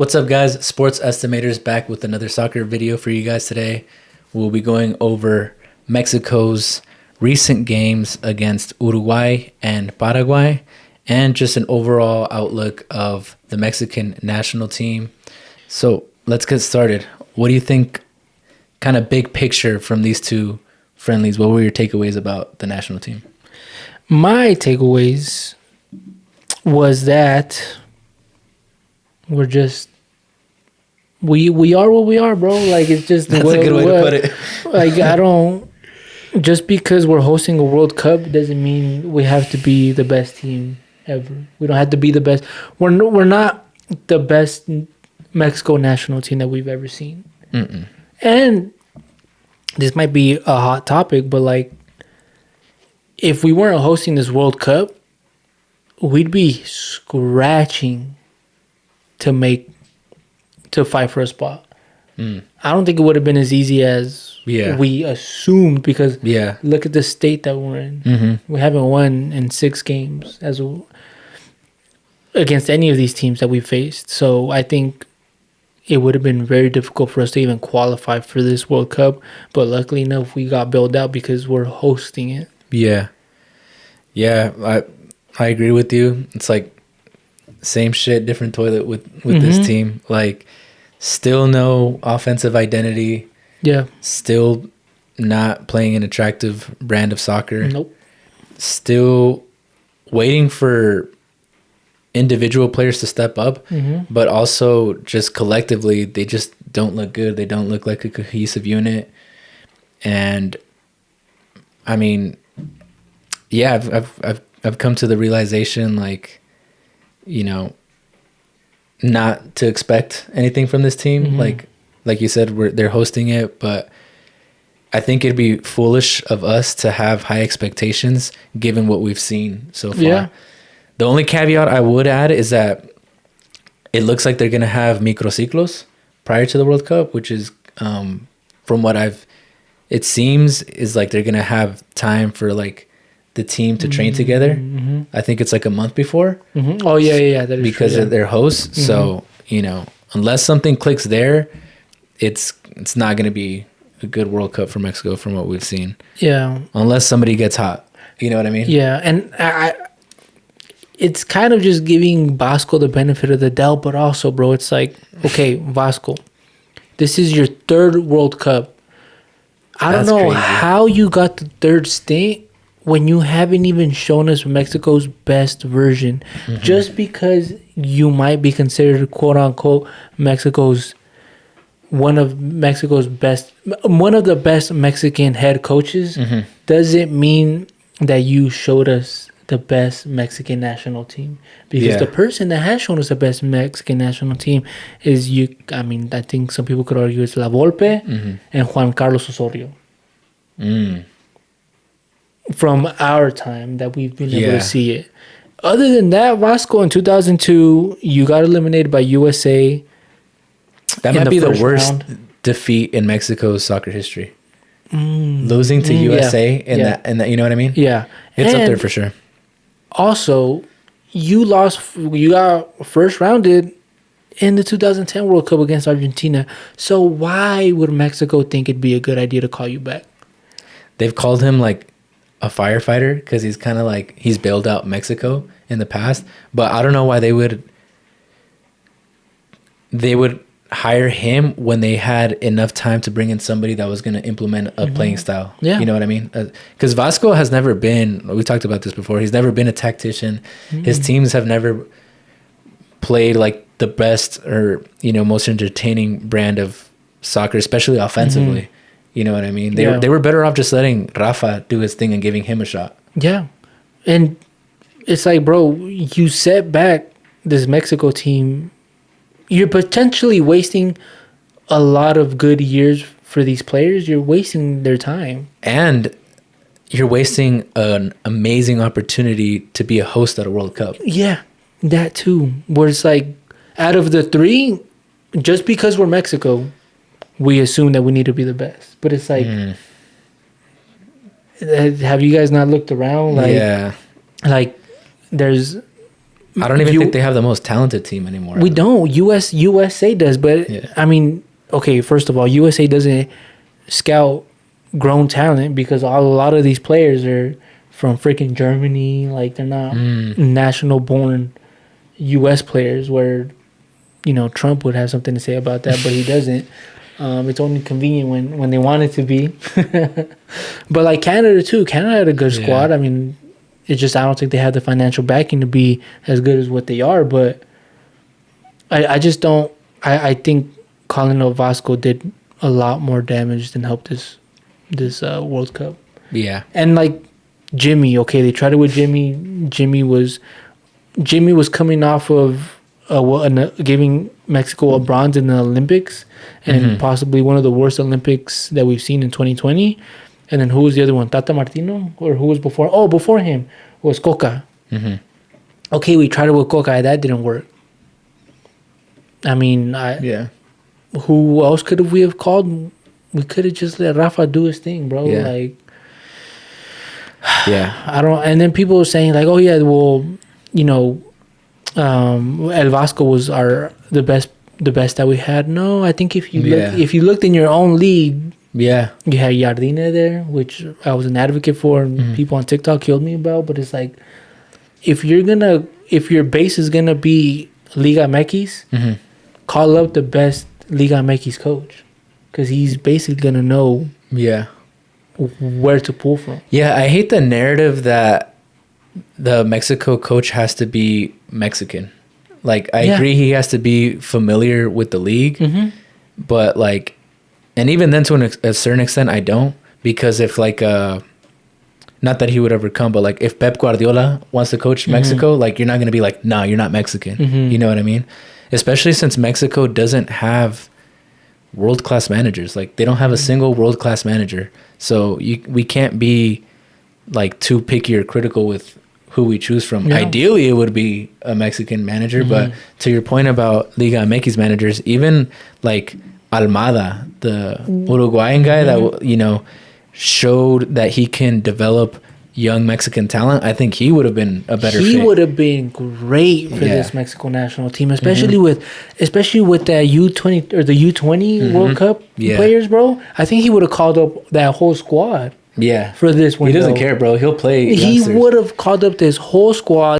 What's up, guys? Sports Estimators back with another soccer video for you guys today. We'll be going over Mexico's recent games against Uruguay and Paraguay and just an overall outlook of the Mexican national team. So let's get started. What do you think, kind of big picture from these two friendlies? What were your takeaways about the national team? My takeaways was that we're just we are what we are, bro. Like, it's just That's a good way to put it. Like, I don't, just because we're hosting a World Cup doesn't mean we have to be the best team ever. We don't have to be the best. We're not the best Mexico national team that we've ever seen. Mm-mm. And this might be a hot topic, but like, if we weren't hosting this World Cup, we'd be scratching to fight for a spot. I don't think it would have been as easy as we assumed, because look at the state that we're in. Mm-hmm. We haven't won in 6 games against any of these teams that we faced. So I think it would have been very difficult for us to even qualify for this World Cup. But luckily enough, we got bailed out because we're hosting it. Yeah, I agree with you. It's like same shit, different toilet with this team. Like, still no offensive identity. Yeah. Still not playing an attractive brand of soccer. Nope. Still waiting for individual players to step up, but also just collectively, they just don't look good. They don't look like a cohesive unit. And I mean, yeah, I've come to the realization, like, you know, not to expect anything from this team. Like you said, they're hosting it, but I think it'd be foolish of us to have high expectations given what we've seen so far. Yeah. The only caveat I would add is that it looks like they're going to have microciclos prior to the World Cup, which is, from what it seems is like they're going to have time for like the team to train together. I think it's like a month before. Oh, yeah. That is because true, of their hosts. So, you know, unless something clicks there, it's not going to be a good World Cup for Mexico from what we've seen. Yeah. Unless somebody gets hot. You know what I mean? Yeah, and it's kind of just giving Vasco the benefit of the doubt, but also, bro, it's like, okay, Vasco, this is your 3rd World Cup. I don't know how you got the 3rd stint when you haven't even shown us Mexico's best version. Just because you might be considered, quote unquote, one of the best Mexican head coaches, doesn't mean that you showed us the best Mexican national team. Because the person that has shown us the best Mexican national team is you. I mean, I think some people could argue it's La Volpe and Juan Carlos Osorio. From our time that we've been able to see it. Other than that, Vasco in 2002, you got eliminated by USA. That might be the worst defeat in Mexico's soccer history. Losing to USA in that, you know what I mean? Yeah. It's up there for sure. Also, you got first rounded in the 2010 World Cup against Argentina. So why would Mexico think it'd be a good idea to call you back? They've called him like a firefighter because he's kind of like, he's bailed out Mexico in the past. But I don't know why they would hire him when they had enough time to bring in somebody that was going to implement a playing style. Yeah. You know what I mean? Because Vasco has never been, we talked about this before, he's never been a tactician. His teams have never played like the best or, you know, most entertaining brand of soccer, especially offensively. You know what I mean? They were better off just letting Rafa do his thing and giving him a shot. Yeah. And it's like, bro, you set back this Mexico team. You're potentially wasting a lot of good years for these players. You're wasting their time. And you're wasting an amazing opportunity to be a host at a World Cup. Yeah, that too. Where it's like, out of the 3, just because we're Mexico, we assume that we need to be the best. But it's like, have you guys not looked around? Like, like there's I don't even think they have the most talented team anymore. We don't. USA does, but I mean, okay. First of all, USA doesn't scout grown talent because a lot of these players are from freaking Germany. Like they're not national born U.S. players. Where Trump would have something to say about that, but he doesn't. It's only convenient when they want it to be. But like Canada too. Canada had a good squad. I mean, it's just I don't think they have the financial backing to be as good as what they are. But I just don't. I think calling up Vasco did a lot more damage than helped this World Cup. Yeah. And like Jimmy, okay, they tried it with Jimmy. Jimmy was coming off of giving Mexico a bronze in the Olympics, and possibly one of the worst Olympics that we've seen in 2020. And then who was the other one? Tata Martino? Or who was before? Oh, before him was Coca. Okay, we tried it with Coca. That didn't work. I mean, who else could we have called? We could have just let Rafa do his thing, bro. Yeah. Like, I don't. And then people were saying like, oh yeah, well, El Vasco was the best that we had. No, I think if you looked in your own league. Yeah. You had Jardine there, which I was an advocate for, and people on TikTok killed me about. But it's like, if your base is gonna be Liga MX, call up the best Liga MX coach, because he's basically gonna know where to pull from. Yeah, I hate the narrative that the Mexico coach has to be Mexican. Like, I agree he has to be familiar with the league, but like. And even then, to a certain extent, I don't. Because if, like, not that he would ever come, but, like, if Pep Guardiola wants to coach Mexico, like, you're not going to be like, nah, you're not Mexican. You know what I mean? Especially since Mexico doesn't have world-class managers. Like, they don't have a single world-class manager. So we can't be, like, too picky or critical with who we choose from. Yeah. Ideally, it would be a Mexican manager. But to your point about Liga MX managers, even, like... Almada, the Uruguayan guy that showed that he can develop young Mexican talent. I think he would have been a better fit. He would have been great for this Mexico national team, especially with that U20 or the U20 World Cup players, bro. I think he would have called up that whole squad. Yeah, for this one. He doesn't care, bro. He'll play. He would have called up this whole squad.